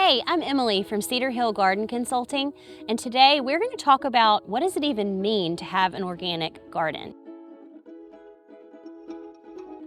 Hey, I'm Emily from Cedar Hill Garden Consulting, and today we're going to talk about what does it even mean to have an organic garden.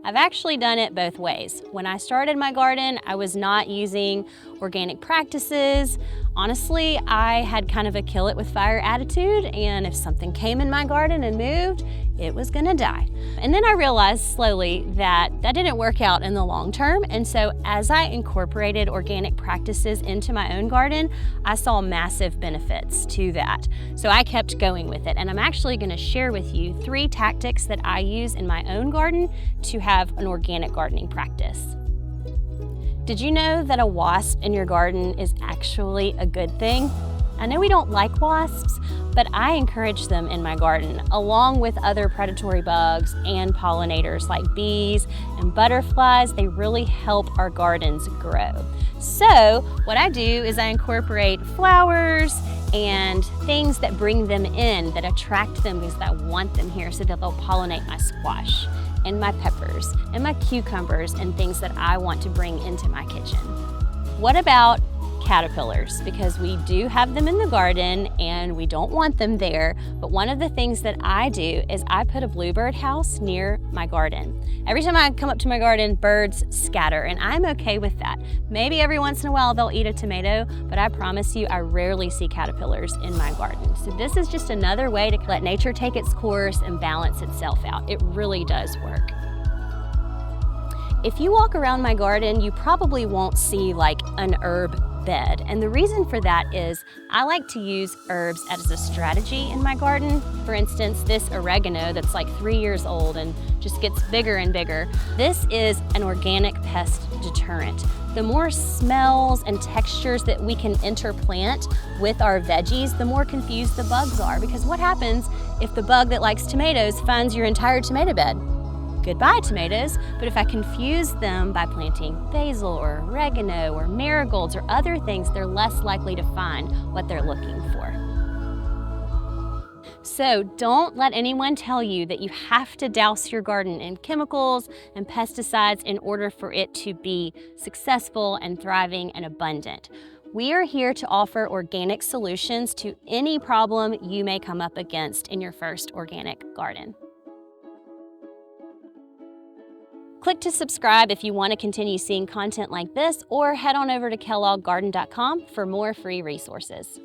I've actually done it both ways. When I started my garden, I was not using organic practices. Honestly, I had kind of a kill it with fire attitude, and if something came in my garden and moved, it was gonna die. And then I realized slowly that that didn't work out in the long term, and so as I incorporated organic practices into my own garden, I saw massive benefits to that. So I kept going with it, and I'm actually gonna share with you 3 tactics that I use in my own garden to have an organic gardening practice. Did you know that a wasp in your garden is actually a good thing? I know we don't like wasps, but I encourage them in my garden, along with other predatory bugs and pollinators like bees and butterflies. They really help our gardens grow. So what I do is I incorporate flowers and things that bring them in, that attract them because I want them here so that they'll pollinate my squash and my peppers and my cucumbers and things that I want to bring into my kitchen. What about caterpillars? Because we do have them in the garden and we don't want them there, but one of the things that I do is I put a bluebird house near my garden. Every time I come up to my garden, birds scatter, and I'm okay with that. Maybe every once in a while they'll eat a tomato, but I promise you I rarely see caterpillars in my garden. So this is just another way to let nature take its course and balance itself out. It really does work. If you walk around my garden, you probably won't see like an herb bed. And the reason for that is I like to use herbs as a strategy in my garden. For instance, this oregano that's like 3 years old and just gets bigger and bigger. This is an organic pest deterrent. The more smells and textures that we can interplant with our veggies, the more confused the bugs are. Because what happens if the bug that likes tomatoes finds your entire tomato bed? Goodbye tomatoes, but if I confuse them by planting basil or oregano or marigolds or other things, they're less likely to find what they're looking for. So don't let anyone tell you that you have to douse your garden in chemicals and pesticides in order for it to be successful and thriving and abundant. We are here to offer organic solutions to any problem you may come up against in your first organic garden. Click to subscribe if you want to continue seeing content like this, or head on over to kellogggarden.com for more free resources.